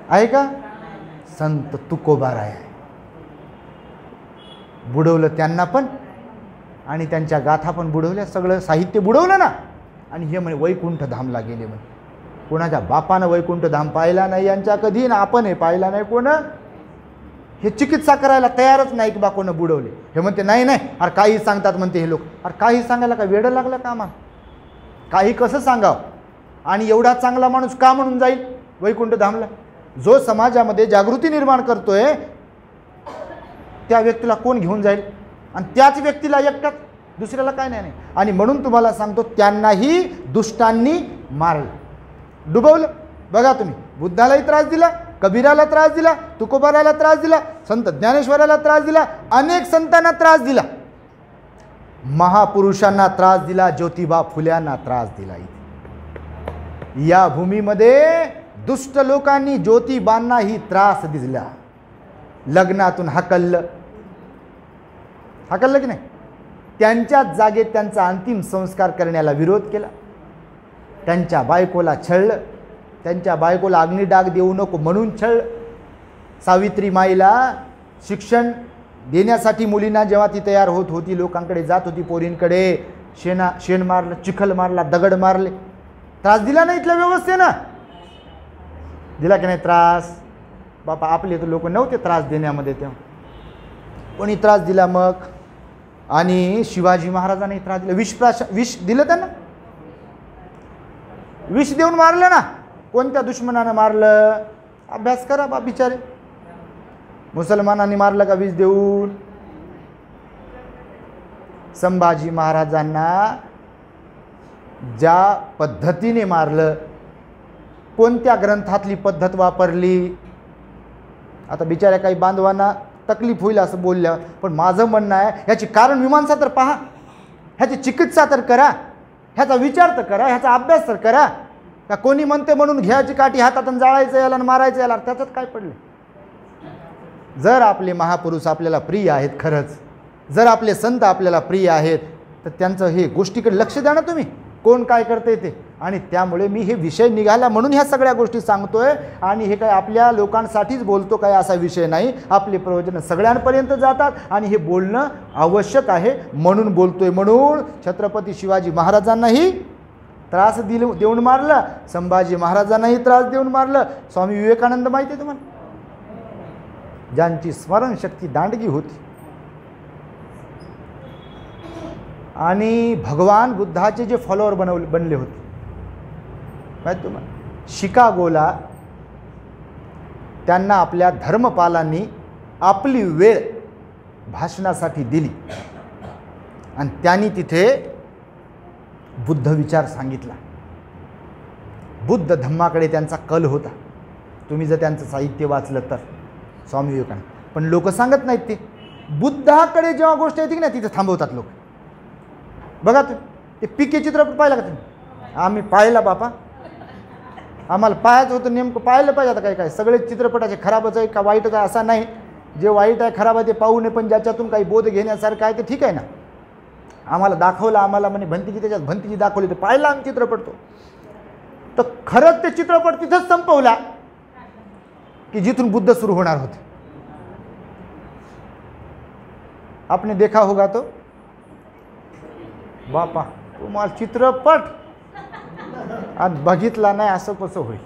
आहे का, संत तुकोबाराय आहे. बुडवलं त्यांना पण आणि त्यांच्या गाथा पण बुडवल्या, सगळं साहित्य बुडवलं ना. आणि हे म्हणे वैकुंठ धामला गेले म्हणे. कोणाच्या बापानं वैकुंठ धाम पाहिला नाही यांच्या कधी, ना आपण हे पाहिला नाही कोण. हे चिकित्सा करायला तयारच नाही की बा कोण बुडवले. हे म्हणते नाही नाही, अरे काही सांगतात म्हणते हे लोक. अरे काही सांगायला का वेडं लागलं का आम्हाला, काही कसं सांगावं. आणि एवढा चांगला माणूस का म्हणून जाईल वैकुंठ धामला. जो समाजामध्ये जागृती निर्माण करतोय त्या व्यक्तीला कोण घेऊन जाईल, आणि त्याच व्यक्तीला एकटाच, दुसऱ्याला काय नाही. आणि म्हणून तुम्हाला सांगतो त्यांनाही दुष्टांनी मारलं, डुबवलं. बघा तुम्ही, बुद्धालाही त्रास दिला, कबीराला त्रास दिला, तुकोबाराला त्रास दिला, संत ज्ञानेश्वराला त्रास दिला, अनेक संतांना त्रास दिला, महापुरुषांना त्रास दिला, ज्योतिबा फुल्यांना त्रास दिला. या भूमीमध्ये दुष्ट लोकांनी ज्योतिबांनाही त्रास दिला. लग्नातून हाकललं की नाही, त्यांच्याच जागेत त्यांचा अंतिम संस्कार करण्याला विरोध केला. त्यांच्या बायकोला छळलं, त्यांच्या बायकोला अग्निडाग देऊ नको म्हणून छळलं. सावित्री माईला शिक्षण देण्यासाठी मुलींना जेव्हा ती तयार होत होती, लोकांकडे जात होती, पोरींकडे शेण मारलं, चिखल मारला, दगड मारले. त्रास दिला नाही इथल्या व्यवस्थेनं, दिला की नाही त्रास. बापा आपले तर लोक नव्हते त्रास देण्यामध्ये, तेव्हा कोणी त्रास दिला मग. आणि शिवाजी महाराजांनी त्रास दिला, विष दिलं त्यांना, विष देऊन मारलं ना. कोणत्या दुश्मनानं मारलं, अभ्यास करा बा बिचारे. मुसलमानांनी मारलं का विष देऊन. संभाजी महाराजांना ज्या पद्धतीने मारलं, कोणत्या ग्रंथातली पद्धत वापरली. आता बिचाऱ्या काही बांधवांना तकलीफ होईल असं बोलल्या, पण माझं म्हणणं आहे ह्याची कारण मीमांसा तर पहा, ह्याची चिकित्सा तर करा, ह्याचा विचार तर करा, ह्याचा अभ्यास तर करा. का कोणी म्हणते म्हणून घ्यायची काठी हातातून जाळायचं याला आणि मारायचं याला, त्याच्यात काय पडलं. जर आपले महापुरुष आपल्याला प्रिय आहेत खरंच, जर आपले संत आपल्याला प्रिय आहेत, तर त्यांचं हे गोष्टीकडे लक्ष द्या ना तुम्ही, कोण काय करते ते. आणि त्यामुळे मी हे विषय निघाला म्हणून ह्या सगळ्या गोष्टी सांगतोय. आणि हे काय आपल्या लोकांसाठीच बोलतो काय असा विषय नाही, आपले प्रवचन सगळ्यांपर्यंत जातात आणि हे बोलणं आवश्यक आहे म्हणून बोलतोय. म्हणून छत्रपती शिवाजी महाराजांनाही त्रास देऊन मारलं, संभाजी महाराजांनाही त्रास देऊन मारलं. स्वामी विवेकानंद माहिती आहे तुम्हाला, ज्यांची स्मरणशक्ती दांडगी होती. आणि भगवान बुद्धाचे जे फॉलोअर बनले होते माहीत तुम्हाला, शिकागोला त्यांना आपल्या धर्मपालांनी आपली वेळ भाषणासाठी दिली आणि त्यांनी तिथे बुद्ध विचार सांगितला. बुद्ध धम्माकडे त्यांचा कल होता. तुम्ही जर त्यांचं साहित्य वाचलं तर स्वामी विवेकानंद. पण लोक सांगत नाहीत ते. बुद्धाकडे जेव्हा गोष्ट येते की नाही तिथे थांबवतात लोक. बघा ते पीके चित्रपट पाहिला का तुम्ही. आम्ही पाहिला बापा, आम्हाला पाहायचं होतं, नेमकं पाहिलं पाहिजे. आता काय काय सगळे चित्रपटाचे खराबच आहे का वाईटच आहे असा नाही. जे वाईट आहे खराब आहे ते पाहू नये, पण ज्याच्यातून काही बोध घेण्यासारखं आहे ते ठीक आहे ना. आम्हाला दाखवलं, आम्हाला म्हणे भंतीजी, त्याच्यात भंतीजी दाखवली तर पाहिला आम्ही चित्रपट तो. तर खरंच ते चित्रपट तिथंच संपवला की जिथून बुद्ध सुरू होणार होते. आपने देखा होगा तो बापा, तुम्हाला चित्रपट आणि बघितला नाही असं कसं होईल.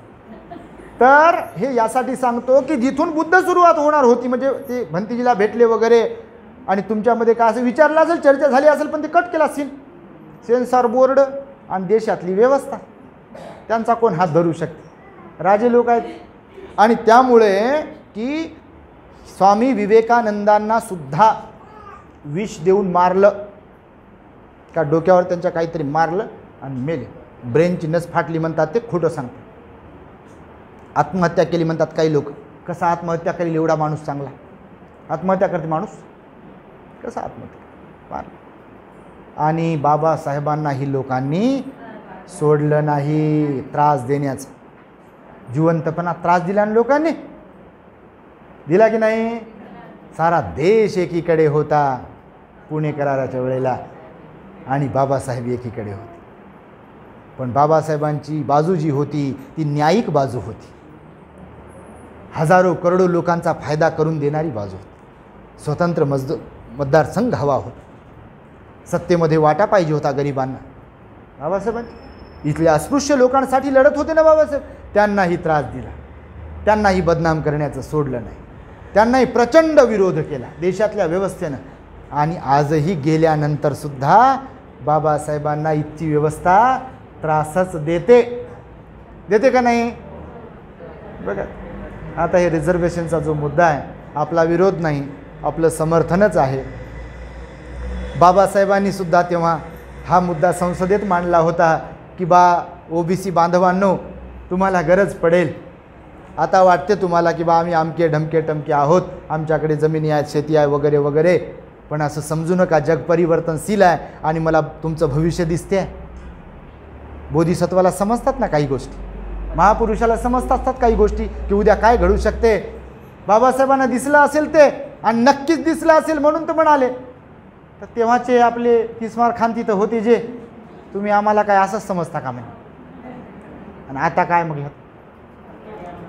तर हे यासाठी सांगतो की जिथून बुद्ध सुरुवात होणार होती, म्हणजे ते भंतीजीला भेटले वगैरे आणि तुमच्यामध्ये काय असं विचारलं असेल, चर्चा झाली असेल, पण ते कट केला असेल. सेन्सॉर बोर्ड आणि देशातली व्यवस्था, त्यांचा कोण हात धरू शकते. राजे लोक आहेत. आणि त्यामुळे की स्वामी विवेकानंदांना सुद्धा विष देऊन मारलं का, डोक्यावर त्यांच्या काहीतरी मारलं आणि मेले. ब्रेनची नस फाटली म्हणतात ते खोटं सांगतात. आत्महत्या केली म्हणतात काही लोक. कसा आत्महत्या करेल एवढा माणूस चांगला? आत्महत्या करते माणूस, कसा आत्महत्या? आणि बाबासाहेबांनाही लोकांनी सोडलं नाही त्रास देण्याचं. जिवंतपणा त्रास दिला आणि लोकांनी दिला की नाही? सारा देश एकीकडे होता पुणे कराराच्या वेळेला आणि बाबासाहेब एकीकडे होते. पण बाबासाहेबांची बाजू जी होती ती न्यायिक बाजू होती. हजारो करोडो लोकांचा फायदा करून देणारी बाजू होती. स्वतंत्र मतदारसंघ हवा होता. सत्तेमध्ये वाटा पाहिजे होता गरिबांना. बाबासाहेबांची इथल्या अस्पृश्य लोकांसाठी लढत होते ना बाबासाहेब. त्यांनाही त्रास दिला, त्यांनाही बदनाम करण्याचं सोडलं नाही, त्यांनाही प्रचंड विरोध केला देशातल्या व्यवस्थेनं. आणि आजही गेल्यानंतर सुद्धा बाबासाहेबांना इथची व्यवस्था त्रासच देते. देते का नाही? बघा आता हे रिझर्वेशनचा जो मुद्दा आहे, आपला विरोध नाही, आपलं समर्थनच आहे. बाबासाहेबांनी सुद्धा तेव्हा हा मुद्दा संसदेत मांडला होता की ओबीसी बांधवांनो, तुम्हाला गरज पडेल. आता वाटते तुम्हाला की आम्ही आमके ढमके टमके आहोत, आमच्याकडे जमिनी आहेत, शेती आहे वगैरे वगैरे, पण असं समजू नका जग परिवर्तनशील आहे आणि मला तुमचं भविष्य दिसते. बोधिसत्वाला समजतात ना काही गोष्टी, महापुरुषाला समजत असतात काही गोष्टी की उद्या काय घडू शकते. बाबासाहेबांना दिसलं असेल ते, आणि नक्कीच दिसलं असेल म्हणून तर म्हणाले. तर तेव्हाचे आपले किस्मार खान तिथं होते जे, तुम्ही आम्हाला काय असंच समजता का म्हणे. आणि आता काय मग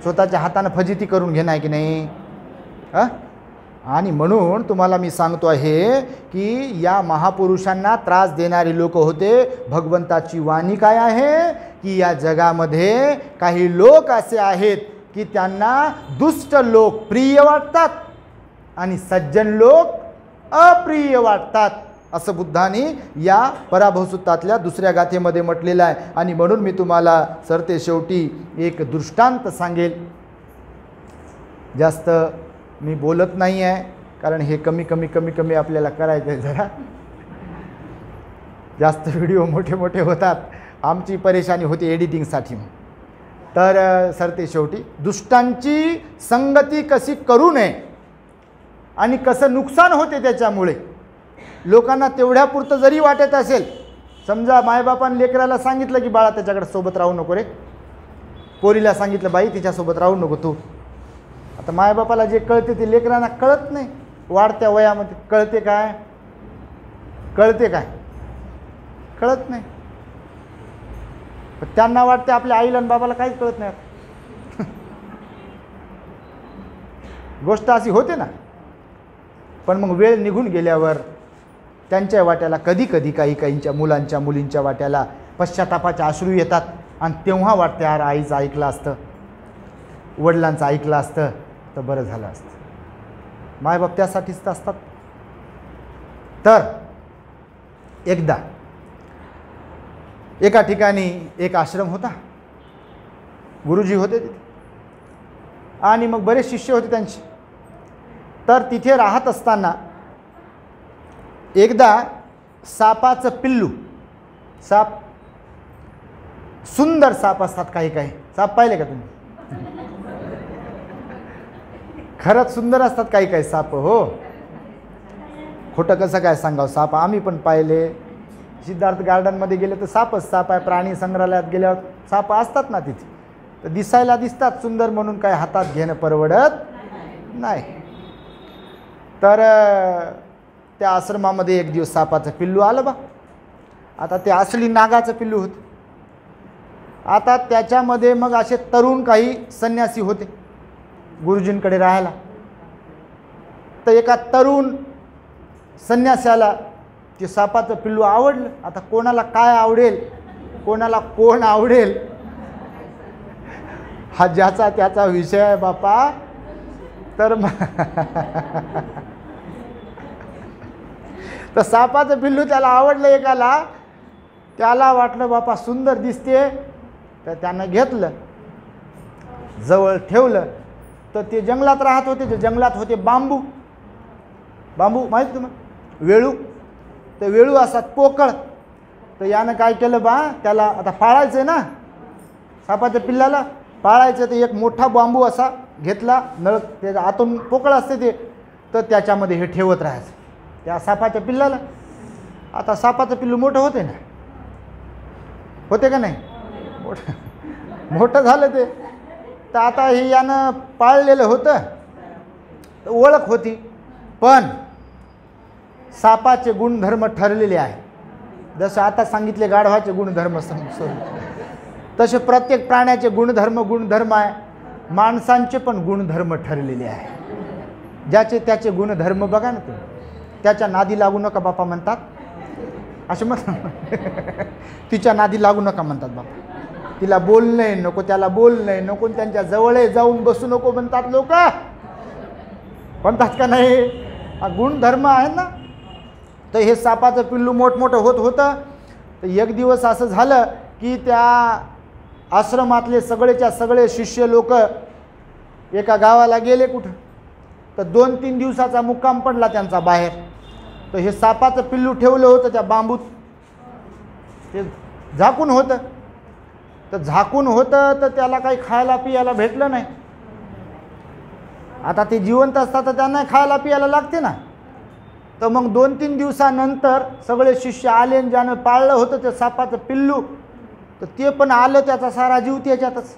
स्वतःच्या हातानं फजिती करून घेणं आहे की नाही? आणि म्हणून तुम्हाला मी सांगतो आहे की या महापुरुषांना त्रास देणारे लोक होते. भगवंताची वाणी काय आहे की या जगामध्ये काही लोक असे आहेत की त्यांना दुष्ट लोक प्रिय वाटतात आणि सज्जन लोक अप्रिय वाटतात, असं बुद्धाने या पराभवसूत्रातल्या दुसऱ्या गाथेमध्ये म्हटलेलं आहे. आणि म्हणून मी तुम्हाला सरते शेवटी एक दृष्टांत सांगेल. जास्त मी बोलत नाही आहे कारण हे कमी कमी कमी कमी आपल्याला करायचं आहे. जरा जास्त व्हिडिओ मोठे मोठे होतात, आमची परेशानी होती एडिटिंगसाठी. तर सरते शेवटी दुष्टांची संगती कशी करू नये आणि कसं नुकसान होते त्याच्यामुळे. लोकांना तेवढ्यापुरतं जरी वाटत असेल, समजा मायबापाने लेकराला सांगितलं की बाळा त्याच्याकडे सोबत राहू नको रे, पोरीला सांगितलं बाई तिच्यासोबत राहू नको तू. आता मायबापाला जे कळते ते लेकरांना कळत नाही. वाढत्या वयामध्ये कळते काय? कळते काय? कळत नाही. पण त्यांना वाटते आपल्या आईला आणि बाबाला काहीच कळत नाही. गोष्ट अशी होते ना. पण मग वेळ निघून गेल्यावर त्यांच्या वाट्याला कधी कधी काहींच्या मुलांच्या मुलींच्या वाट्याला पश्चातापाचे अश्रू येतात आणि तेव्हा वाटते यार आईचं ऐकलं असतं, वडिलांचं ऐकलं असतं तर बरं झालं असतं. मायबाप त्यासाठीच तर असतात. तर एकदा एका ठिकाणी एक आश्रम होता, गुरुजी होते तिथे आणि मग बरेच शिष्य होते त्यांचे. तर तिथे राहत असताना एकदा सापाचं पिल्लू, साप सुंदर साप असतात काही काही साप, पाहिले का तुम्ही? खरंच सुंदर असतात काही काही साप. हो, खोटं कसं काय सांगावं. साप आम्ही पण पाहिले. सिद्धार्थ गार्डनमध्ये गेले तर सापच साप आहे. प्राणी संग्रहालयात गेल्यावर साप असतात ना तिथे, तर दिसायला दिसतात सुंदर म्हणून काय हातात घेणं परवडत नाही. तर त्या आश्रमामध्ये एक दिवस सापाचं पिल्लू आलं बा. आता ते असली नागाचं पिल्लू होतं. आता त्याच्यामध्ये मग असे तरुण काही संन्यासी होते गुरुजींकडे राहायला. तर एका तरुण संन्यासाला ते सापाचं पिल्लू आवडलं. आता कोणाला काय आवडेल, कोणाला कोण आवडेल हा ज्याचा त्याचा विषय आहे बापा. तर तर सापाचं पिल्लू त्याला आवडलं एकाला. त्याला वाटलं बापा सुंदर दिसते, तर त्यानं घेतलं, जवळ ठेवलं. तर ते जंगलात राहत होते. जे जंगलात होते बांबू, बांबू माहीत तुम्हाला, वेळू. तर वेळू असतात पोकळ. तर यानं काय केलं बा, त्याला आता पाळायचं आहे ना सापाच्या पिल्लाला, पाळायचं तर एक मोठा बांबू असा घेतला, नळ त्याच्या आतून पोकळ असते ते, तर त्याच्यामध्ये हे ठेवत राहायचं त्या सापाच्या पिल्लाला. आता सापाचं पिल्लू मोठं होते ना, होते का नाही, मोठं झालं ते. तर आता हे यानं पाळलेलं होतं, तर ओळख होती, पण सापाचे गुणधर्म ठरलेले आहे. जसं आता सांगितले गाढवाचे गुणधर्म तसे प्रत्येक प्राण्याचे गुणधर्म आहे. माणसांचे पण गुणधर्म ठरलेले आहे. ज्याचे त्याचे गुणधर्म बघा ना तुम्ही. त्याच्या नादी लागू नका बापा म्हणतात, असे म्हणतात. तिच्या नादी लागू नका म्हणतात बापा, तिला बोलणे नको, त्याला बोलणे नको, त्यांच्या जवळ जाऊन बसू नको म्हणतात लोक, म्हणतात का नाही. हा गुणधर्म आहे ना. तर हे सापाचं पिल्लू मोठमोठं होत होतं. तर एक दिवस असं झालं की त्या आश्रमातले सगळेच्या सगळे शिष्य लोक एका गावाला गेले कुठं, तर 2-3 दिवसाचा मुक्काम पडला त्यांचा बाहेर. तर हे सापाचं पिल्लू ठेवलं होतं त्या बांबूत, ते झाकून होतं. तर झाकून होतं तर त्याला काही खायला पियाला भेटलं नाही. आता ते जिवंत असतात तर त्यांना खायला पियाला लागते ना. तर मग 2-3 दिवसानंतर सगळे शिष्य आले, ज्यानं पाळलं होतं ते सापाचं पिल्लू, तर ते पण आलं, त्याचा सारा जीव त्याच्यातच.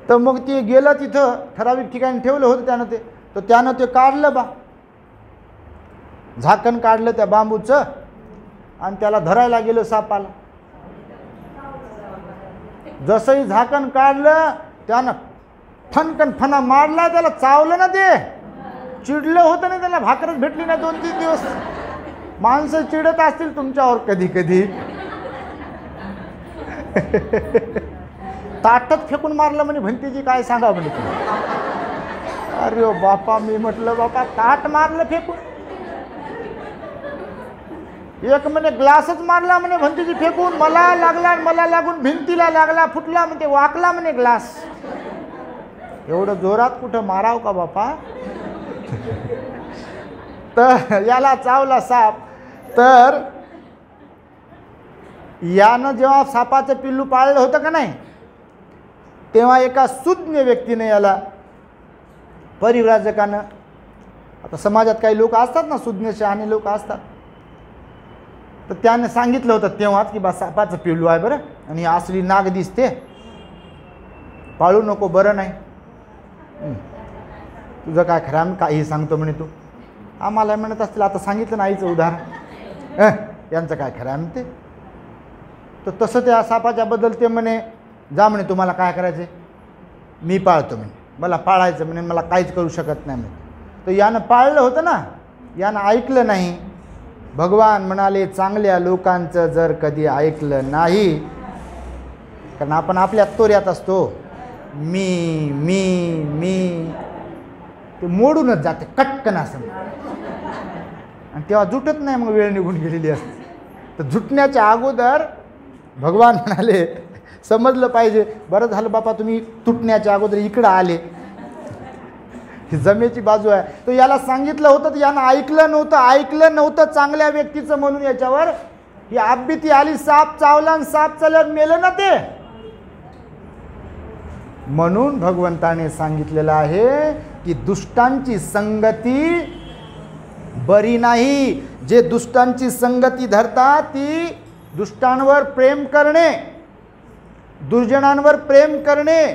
तर मग ते गेलं तिथं, ठराविक ठिकाणी ठेवलं होतं त्यानं ते, तर त्यानं ते काढलं बा, झाकण काढलं त्या बांबूचं आणि त्याला धरायला गेलं सापाला. जसंही झाकण काढलं त्यानं फनकन फणा मारला, त्याला चावलं ना, ते चिडलं होतं ना, त्याला भाकरच भेटली ना 2-3 दिवस. माणसं चिडत असतील तुमच्यावर कधी कधी. ताटच फेकून मारलं म्हणे भंतीजी, काय सांगा म्हणे तुम्ही. अरे बापा, मी म्हटलं बापा ताट मारलं फेकून. एक म्हणे ग्लासच मारला म्हणे भंतीजी फेकून, मला लागला, मला लागून भिंतीला लागला, फुटला म्हणते, वाकला म्हणे ग्लास. एवढं जोरात कुठं माराव का बापा. तर याला चावला साप. तर यानं जेव्हा सापाचं पिल्लू पाळलं होतं का नाही, तेव्हा एका सुज्ञ व्यक्तीने, याला परिव्राजकानं, आता समाजात काही लोक असतात ना सुज्ञ शहाणे लोक असतात, तर त्याने सांगितलं होतं तेव्हाच की बा सापाचं पिल्लू आहे बरं, आणि असली नाग दिसते, पाळू नको, बरं नाही. तुझं काय खरं, काही सांगतो म्हणे तू. आम्हाला म्हणत असतील, आता सांगितलं ना आईचं उदाहरण, यांचं काय खरं आहे म्हणते. तर तसं त्या सापाच्याबद्दल ते म्हणे, जा म्हणे तुम्हाला काय करायचं, मी पाळतो म्हणे, मला पाळायचं म्हणे, मला काहीच करू शकत नाही म्हणे. तर यानं पाळलं होतं ना, यानं ऐकलं नाही. भगवान म्हणाले, चांगल्या लोकांचं जर कधी ऐकलं नाही, कारण आपण आपल्या तोऱ्यात असतो, मी मी मी, ते मोडूनच जाते कटकन असं, आणि तेव्हा जुटत नाही, मग वेळ निघून गेलेली असते. तर जुटण्याच्या अगोदर भगवान म्हणाले, समजलं पाहिजे, बरं झालं बापा तुम्ही तुटण्याच्या अगोदर इकडं आले, ही जमेची बाजू आहे. तो याला सांगितलं होतं, तर यानं ऐकलं नव्हतं चांगल्या व्यक्तीचं, म्हणून याच्यावर ही आपबीती आली. साप चावला आणि साप चालल्यावर मेलं ना ते. म्हणून भगवंताने सांगितलेलं आहे की दुष्टांची संगती बरी नाही. जे दुष्टांची संगती धरतात ती दुष्टांवर प्रेम करणे, दुर्जनांवर प्रेम करणे,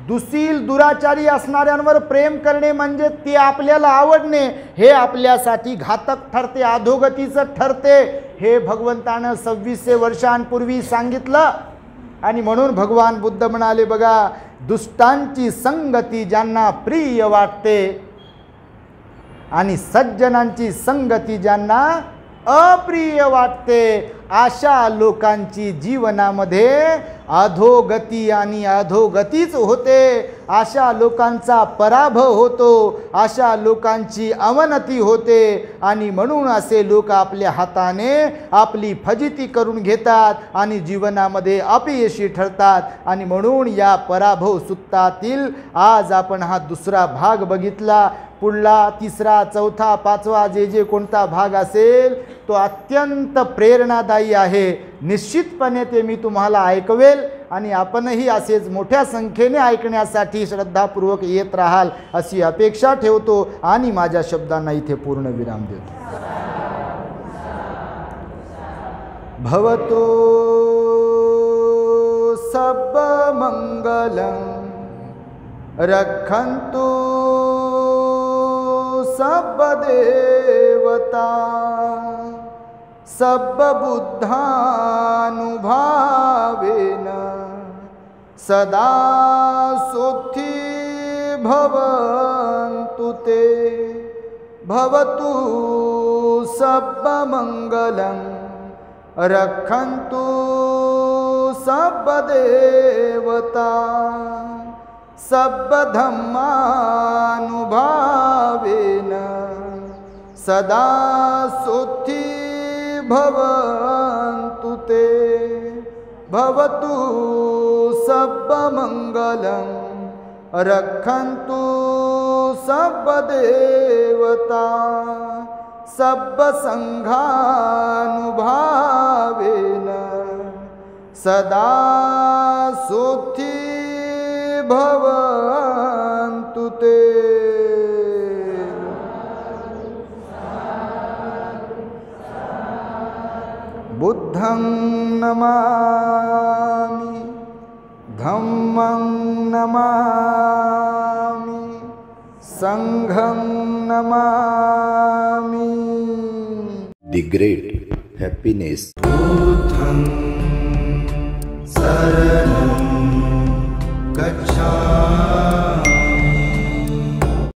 दुशील दुराचारी असणाऱ्यांवर प्रेम करणे म्हणजे ते आपल्याला आवडणे, हे आपल्यासाठी घातक ठरते, अधोगतीचं ठरते. हे भगवंतानं 2600 वर्षांपूर्वी सांगितलं. आणि म्हणून भगवान बुद्ध म्हणाले, बघा, दुष्टांची संगती ज्यांना प्रिय वाटते आणि सज्जनांची संगती ज्यांना अप्रिय वाटते, अशा लोकांची जीवनामध्ये अधोगती आणि अधोगतीच होते. अशा लोकांचा पराभव होतो, अशा लोकांची अवनती होते. आणि म्हणून असे लोक आपल्या हाताने आपली फजिती करून घेतात आणि जीवनामध्ये अपयशी ठरतात. आणि म्हणून या पराभव सुत्तातील आज आपण हा दुसरा भाग बघितला. पुढला 3रा, 4था, 5वा जे कोणता भाग असेल तो अत्यंत प्रेरणादायी आहे. निश्चितपणे ते मी तुम्हाला ऐकवेल आणि आपणही असेच मोठ्या संख्येने ऐकण्यासाठी श्रद्धापूर्वक येत राहाल अशी अपेक्षा ठेवतो आणि माझ्या शब्दांना इथे पूर्ण विराम देतो. भवतो सब मंगलम रक्षन्तु सब देवता सब बुद्धानुभावेन सदा सुखी भवन्तु ते. भवतु सब मंगलम रक्षन्तु सब देवता सब धम्मानुभावेन सदा सुखी भवन्तु ते. भवतु सब मंगलम रक्षन्तु सब देवता सब संघानुभावेन सदा सुखी भवन्तु ते. बुद्धं नमामि धम्मं नमामि संघं नमामि. The great happiness. बुद्धं शरणं